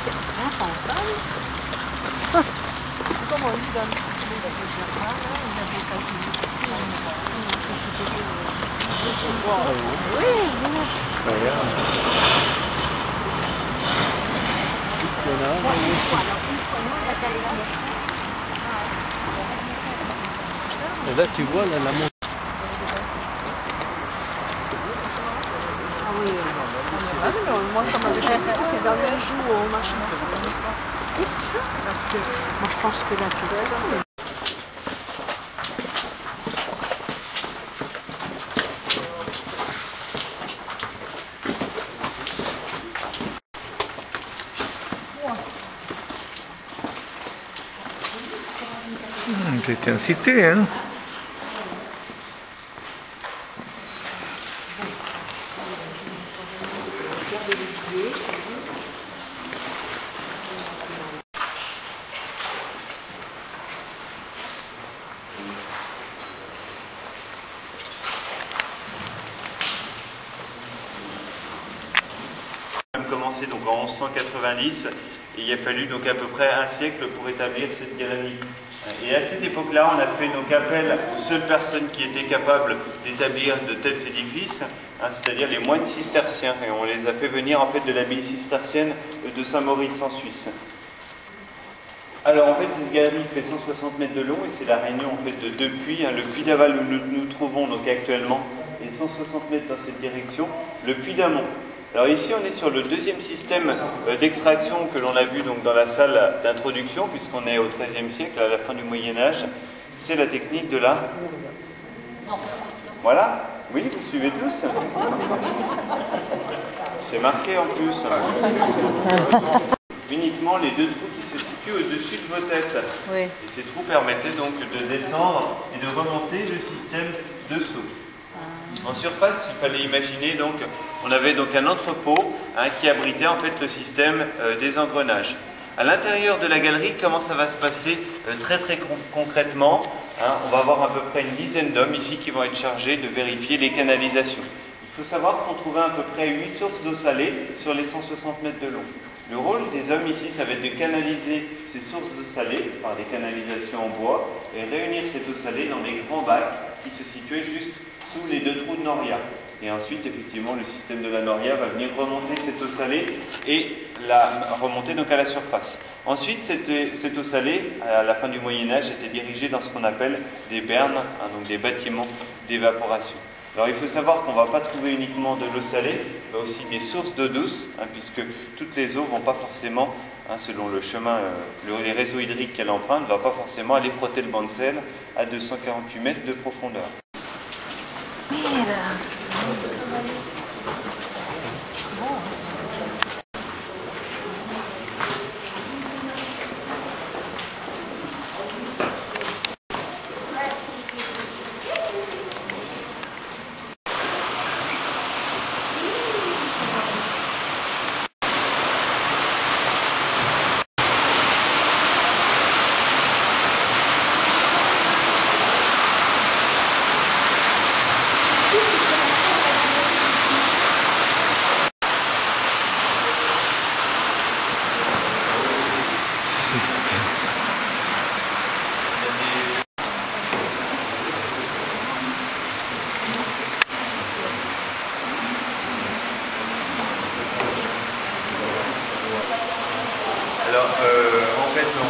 C'est impensable. Comment on dit dans oui, et là tu vois la montagne. ah oui, moi ça m'avait choqué, c'est dans les jours au machin. Oui, c'est ça, parce que moi je pense que la tourelle. C'était en cité, hein? Commencé donc en 1190 et il a fallu donc à peu près un siècle pour établir cette galerie. Et à cette époque-là, on a fait donc appel aux seules personnes qui étaient capables d'établir de tels édifices, hein, c'est-à-dire les moines cisterciens, et on les a fait venir en fait de l'abbaye cistercienne de Saint-Maurice en Suisse. Alors en fait, cette galerie fait 160 mètres de long et c'est la réunion en fait de deux puits. Hein. Le puits d'Aval où nous nous trouvons donc actuellement est 160 mètres dans cette direction. Le puits d'Amont. Alors ici, on est sur le deuxième système d'extraction que l'on a vu donc dans la salle d'introduction, puisqu'on est au XIIIe siècle, à la fin du Moyen-Âge. C'est la technique de la... Voilà. Oui, vous suivez tous. C'est marqué en plus. Uniquement les deux trous qui se situent au-dessus de vos têtes. Oui. Et ces trous permettaient donc de descendre et de remonter le système de saut. En surface, il fallait imaginer donc, on avait donc un entrepôt hein, qui abritait en fait le système des engrenages. À l'intérieur de la galerie, comment ça va se passer très concrètement hein, on va avoir à peu près une dizaine d'hommes ici qui vont être chargés de vérifier les canalisations. Il faut savoir qu'on trouvait à peu près 8 sources d'eau salée sur les 160 mètres de long. Le rôle des hommes ici, ça va être de canaliser ces sources d'eau salée par des canalisations en bois et réunir cette eau salée dans des grands bacs qui se situaient juste sous les deux trous de noria. Et ensuite, effectivement, le système de la noria va venir remonter cette eau salée et la remonter donc à la surface. Ensuite, cette eau salée, à la fin du Moyen-Âge, était dirigée dans ce qu'on appelle des bernes, hein, donc des bâtiments d'évaporation. Alors, il faut savoir qu'on ne va pas trouver uniquement de l'eau salée, mais aussi des sources d'eau douce, hein, puisque toutes les eaux ne vont pas forcément, hein, selon le chemin, les réseaux hydriques qu'elle emprunte, ne va pas forcément aller frotter le banc de sel à 248 mètres de profondeur. Alors, en fait, non.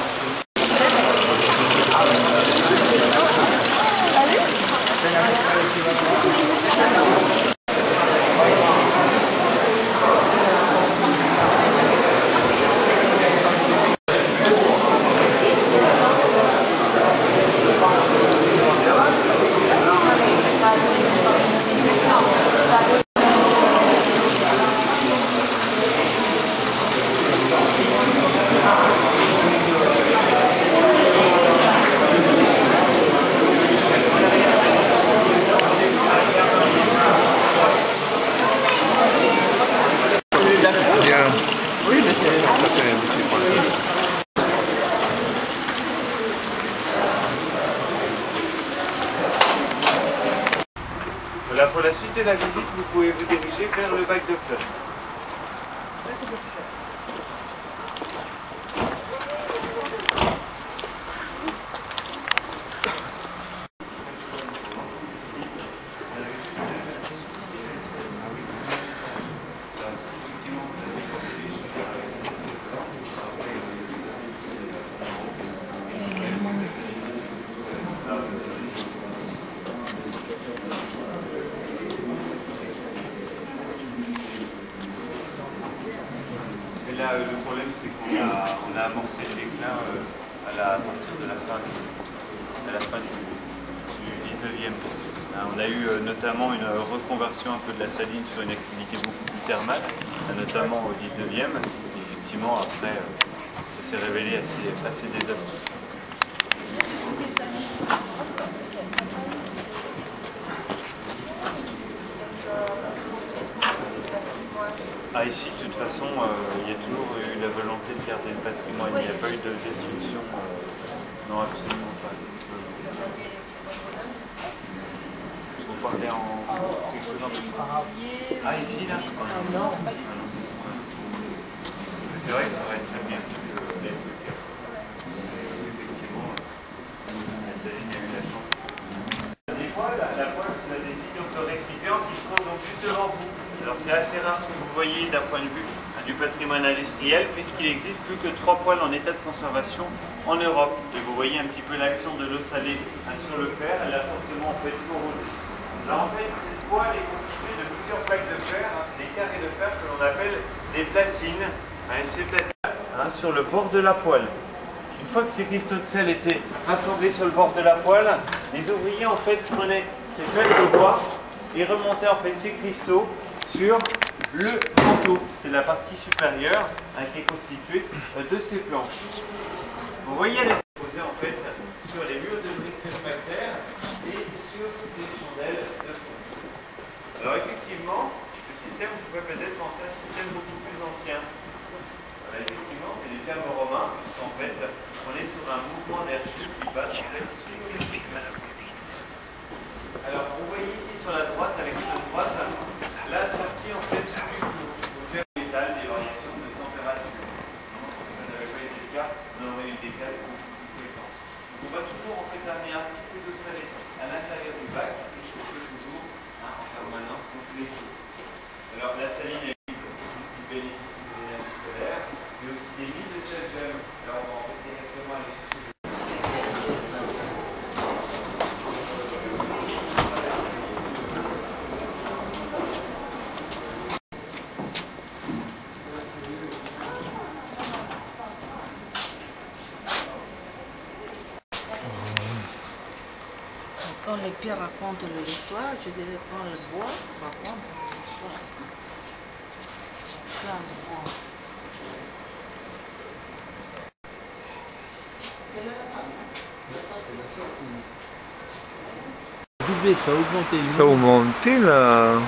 Voilà, pour la suite de la visite, vous pouvez vous diriger vers le bac de fleurs. de fer. Et là, le problème, c'est qu'on a amorcé le déclin à partir de la fin du 19e. On a eu notamment une reconversion un peu de la saline sur une activité beaucoup plus thermale, notamment au 19e. Effectivement, après, ça s'est révélé assez désastreux. Ah, ici, de toute façon, il y a toujours eu la volonté de garder le patrimoine. Il n'y a pas eu de destruction. Non, absolument pas. Vous parlez en quelque chose en particulier? Ah, ici, là? Non. C'est vrai que ça va être très bien. Effectivement, la saline a eu la chance. Des fois, la poêle, c'est la désigne donc le récipient qui se trouve donc juste devant vous. Alors c'est assez rare ce que vous voyez d'un point de vue du patrimoine industriel, puisqu'il existe plus que 3 poêles en état de conservation en Europe. Et vous voyez un petit peu l'action de l'eau salée sur le fer, elle a fortement en fait corrodé. Alors en fait, cette poêle est constituée de plusieurs plaques de fer, c'est des carrés de fer que l'on appelle des platines. Ces platines sur le bord de la poêle. Une fois que ces cristaux de sel étaient rassemblés sur le bord de la poêle, les ouvriers en fait prenaient ces plaques de bois et remontaient en fait ces cristaux sur le manteau. C'est la partie supérieure qui est constituée de ces planches. Vous voyez, elle est posée en fait sur les murs de briques réfractaires et sur ces chandelles de fond. Alors effectivement, ce système, vous pouvez peut-être penser à un système beaucoup plus ancien. Effectivement, c'est les termes romains, puisqu'en fait, on est sur un mouvement d'air chaud qui passe sur le cycle. Alors, vous voyez ici sur la droite, à l'extrême droite, la sortie en fait du flot. Vous avez métal, des variations de température. Si ça n'avait pas été le cas, on aurait eu des cases beaucoup plus fréquentes. Donc, on va toujours en fait amener un petit peu d'eau salée à l'intérieur du bac et chauffer toujours en permanence donc les flots. Alors, la saline est libre puisqu'il bénéficie de l'énergie solaire, mais aussi des mines de sel gel. Alors, on va en fait directement aller chercher. Quand les pierres racontent l'histoire, je dirais quand le bois raconte l'histoire. Plein de bois. Doublé, ça a augmenté. Ça a augmenté là.